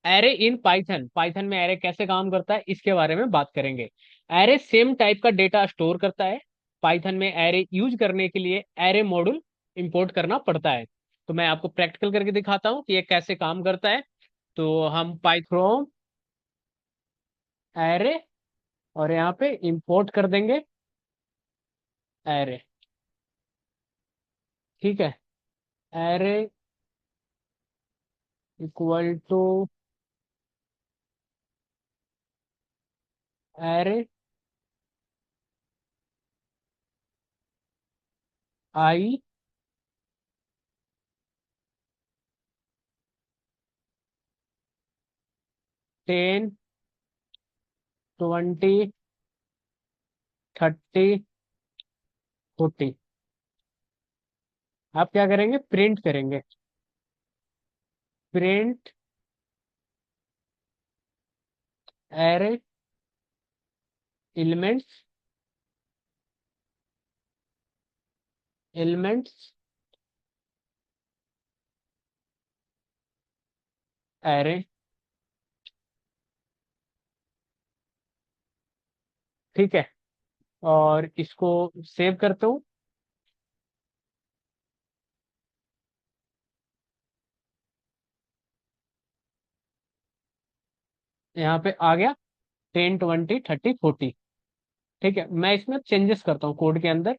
Array in Python, Python में array कैसे काम करता है इसके बारे में बात करेंगे। एरे सेम टाइप का डेटा स्टोर करता है। पाइथन में एरे यूज करने के लिए एरे मॉड्यूल इंपोर्ट करना पड़ता है। तो मैं आपको प्रैक्टिकल करके दिखाता हूँ कि ये कैसे काम करता है। तो हम पाइथन एरे और यहाँ पे इंपोर्ट कर देंगे एरे। ठीक है, array equal to array I 10 20 30 40। आप क्या करेंगे, प्रिंट करेंगे। Print array elements, elements array. ठीक है, और इसको सेव करता हूँ। यहाँ पे आ गया 10 20 30 40। ठीक है, मैं इसमें चेंजेस करता हूँ कोड के अंदर।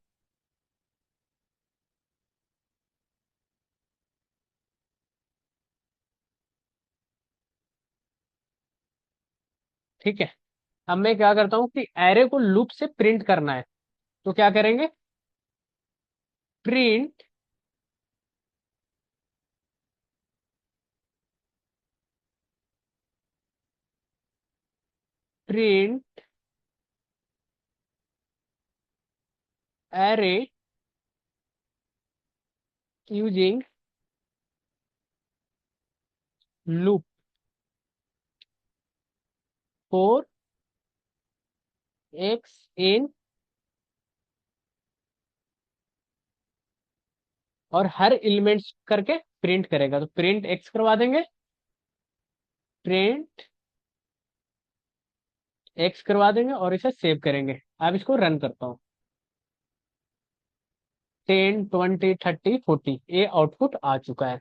ठीक है, अब मैं क्या करता हूँ कि एरे को लूप से प्रिंट करना है। तो क्या करेंगे, print print array using loop for x in, और हर एलिमेंट्स करके प्रिंट करेगा। तो प्रिंट एक्स करवा देंगे, प्रिंट एक्स करवा देंगे और इसे सेव करेंगे। अब इसको रन करता हूँ। 10 20 30 40 ये आउटपुट आ चुका है।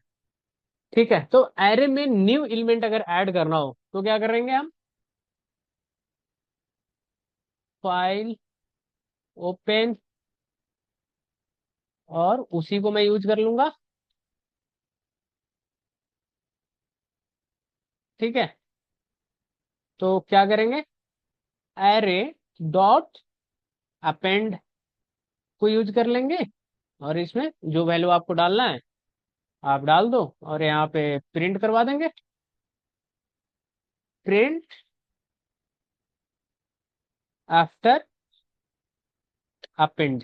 ठीक है, तो एरे में न्यू एलिमेंट अगर ऐड करना हो तो क्या करेंगे हम, फाइल ओपन, और उसी को मैं यूज कर लूंगा। ठीक है, तो क्या करेंगे, एरे डॉट अपेंड को यूज कर लेंगे, और इसमें जो वैल्यू आपको डालना है आप डाल दो, और यहाँ पे प्रिंट करवा देंगे। Print after append.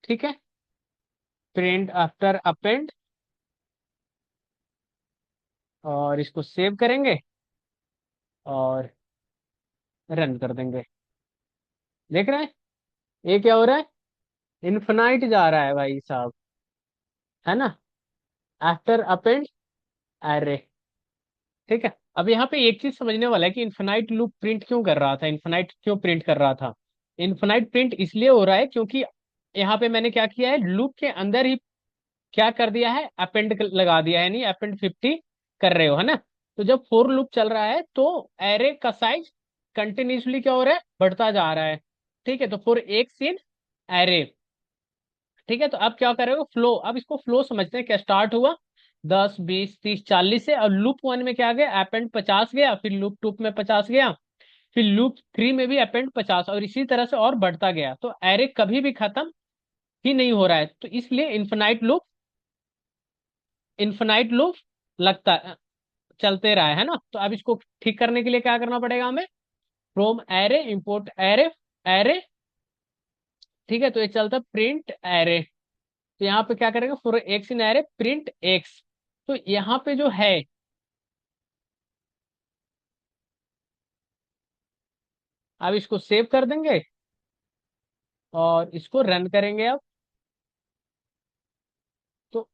ठीक है, प्रिंट आफ्टर अपेंड, और इसको सेव करेंगे और रन कर देंगे। देख रहे हैं ये क्या हो रहा है, इन्फिनाइट जा रहा है भाई साहब, है ना। After append array. ठीक है, अब यहाँ पे एक चीज समझने वाला है कि इन्फिनाइट लूप प्रिंट क्यों कर रहा था, इन्फिनाइट क्यों प्रिंट कर रहा था। इन्फिनाइट प्रिंट इसलिए हो रहा है क्योंकि यहाँ पे मैंने क्या किया है, लूप के अंदर ही क्या कर दिया है, अपेंड लगा दिया है, नहीं अपेंड 50 कर रहे हो, है ना। तो जब फोर लूप चल रहा है तो एरे का साइज कंटिन्यूसली क्या हो रहा है, बढ़ता जा रहा है। ठीक है, तो फॉर एक सीन एरे। ठीक है, तो अब क्या करेगा फ्लो, अब इसको फ्लो समझते हैं। क्या स्टार्ट हुआ 10 20 30 40 से, और लूप वन में क्या आ गया, अपेंड 50 गया, फिर लूप टू में 50 गया, फिर लूप थ्री में भी अपेंड 50, और इसी तरह से और बढ़ता गया। तो एरे कभी भी खत्म ही नहीं हो रहा है, तो इसलिए इन्फिनाइट लूप लगता चलते रहा है ना। तो अब इसको ठीक करने के लिए क्या करना पड़ेगा हमें, from array import array, array. ठीक है, तो ये चलता प्रिंट एरे। तो यहाँ पे क्या करेंगे, for x in array print x. तो यहाँ पे जो है, अब इसको सेव कर देंगे और इसको रन करेंगे अब। तो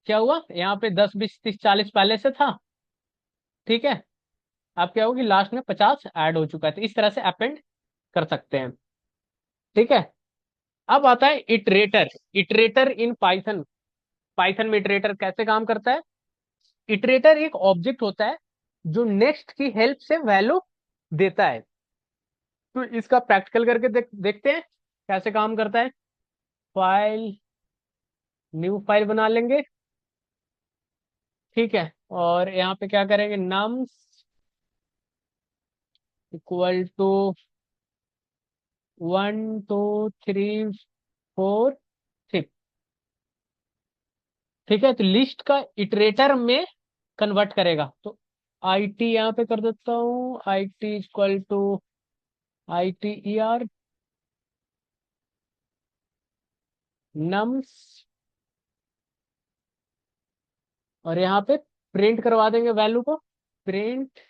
क्या हुआ यहाँ पे 10 20 30 40 पहले से था। ठीक है। अब क्या होगी, लास्ट में 50 ऐड हो चुका है, तो इस तरह से अपेंड कर सकते हैं। ठीक है। अब आता है iterator. Iterator in Python. Python में इटरेटर कैसे काम करता है। इटरेटर एक ऑब्जेक्ट होता है जो नेक्स्ट की हेल्प से वैल्यू देता है। तो इसका प्रैक्टिकल करके देखते हैं कैसे काम करता है। फाइल, न्यू फाइल बना लेंगे। ठीक है। और यहाँ पे क्या करेंगे, नम्स इक्वल टू 1 2 3 4 6। ठीक है। तो लिस्ट का इटरेटर में कन्वर्ट करेगा, तो आई टी यहाँ पे कर देता हूँ, I T equal to I T E R nums. और यहाँ पे प्रिंट करवा देंगे वैल्यू को। Print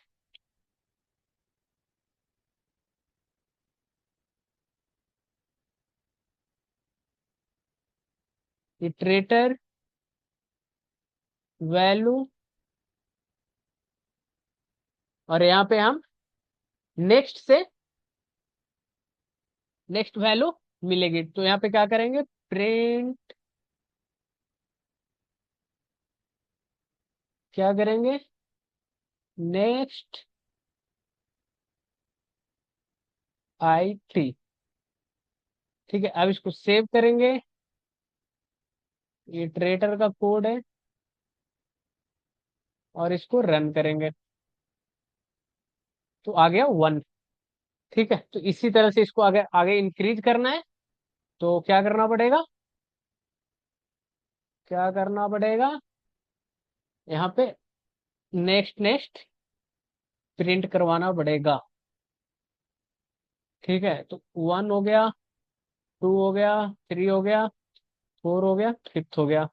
iterator value. और यहाँ पे हम नेक्स्ट से नेक्स्ट वैल्यू मिलेगी, तो यहाँ पे क्या करेंगे, प्रिंट क्या करेंगे, नेक्स्ट आई टी। ठीक है। अब इसको सेव करेंगे। ये इटरेटर का कोड है, और इसको रन करेंगे, तो आ गया 1। ठीक है। तो इसी तरह से इसको आगे आगे इंक्रीज करना है, तो क्या करना पड़ेगा, क्या करना पड़ेगा, यहाँ पे नेक्स्ट नेक्स्ट प्रिंट करवाना पड़ेगा। ठीक है। तो 1 हो गया, 2 हो गया, 3 हो गया, 4 हो गया, 5th हो गया,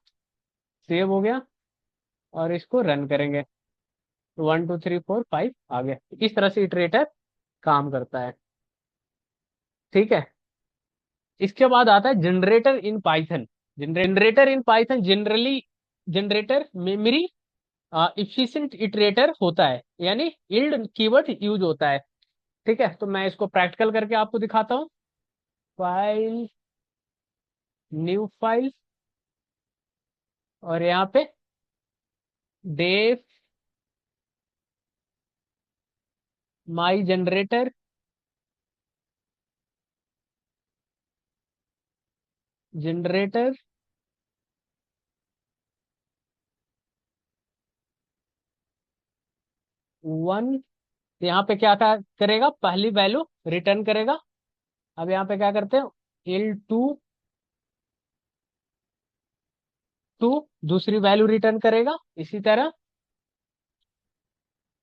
सेव हो गया, और इसको रन करेंगे। 1 2 3 4 5 आ गया। इस तरह से इटरेटर काम करता है। ठीक है। इसके बाद आता है generator in Python. Generator in Python generally generator memory efficient iterator होता है, यानी इल्ड कीवर्ड यूज होता है। ठीक है। तो मैं इसको प्रैक्टिकल करके आपको दिखाता हूँ। फाइल, न्यू फाइल, और यहाँ पे डेफ माई जनरेटर, जनरेटर 1। यहाँ पे क्या करेगा, पहली वैल्यू रिटर्न करेगा। अब यहाँ पे क्या करते हैं, L2 दूसरी वैल्यू रिटर्न करेगा, इसी तरह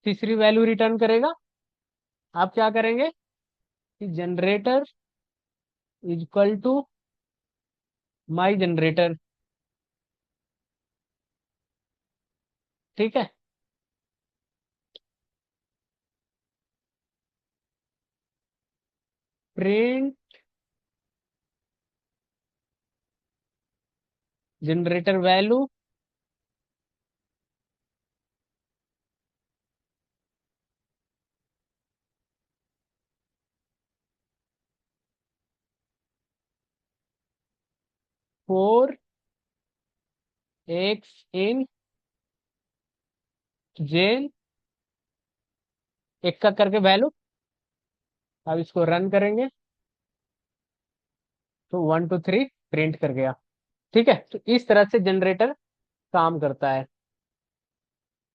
तीसरी वैल्यू रिटर्न करेगा। आप क्या करेंगे कि generator equal to my generator. ठीक है। Print generator value for x in gen, एक का करके वैल्यू। अब इसको रन करेंगे, तो 1 2 3 प्रिंट कर गया। ठीक है। तो इस तरह से जनरेटर काम करता है।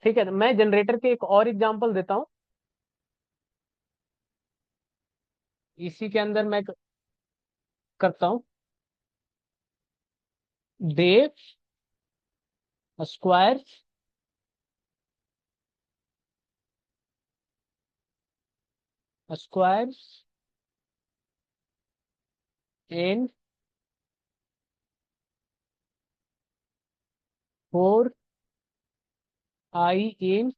ठीक है। तो मैं जनरेटर के एक और एग्जांपल देता हूँ। इसी के अंदर मैं करता हूँ, def square square in 4 I in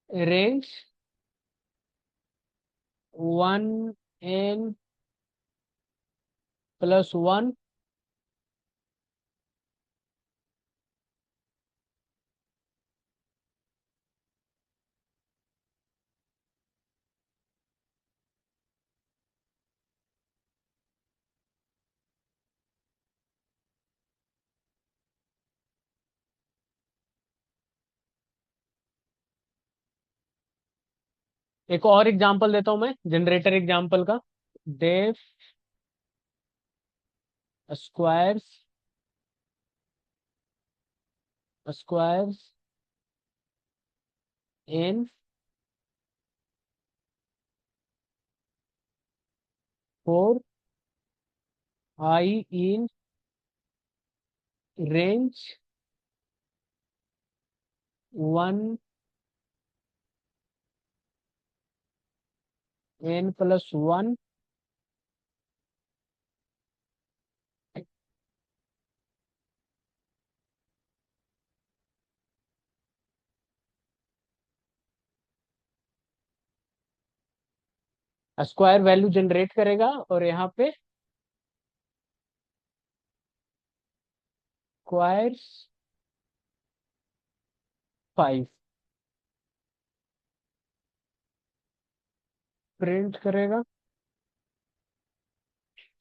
range 1 n +1 एक और एग्जांपल देता हूं मैं जनरेटर एग्जांपल का। Def squares squares in 4 I in range 1 n+1 square value generate करेगा और यहाँ पे स्क्वायर्स 5 प्रिंट करेगा।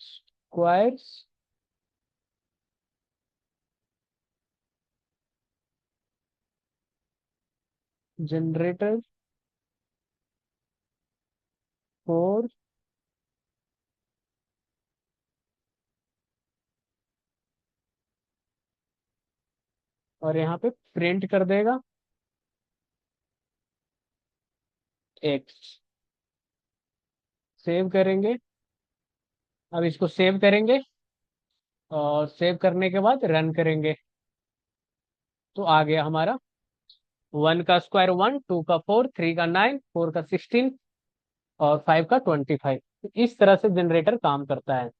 स्क्वायर्स जनरेटर 4 और यहाँ पे प्रिंट कर देगा x। सेव करेंगे। अब इसको सेव करेंगे और सेव करने के बाद रन करेंगे तो आ गया हमारा 1 का स्क्वायर 1, 2 का 4, 3 का 9, 4 का 16 और 5 का 25। इस तरह से जनरेटर काम करता है।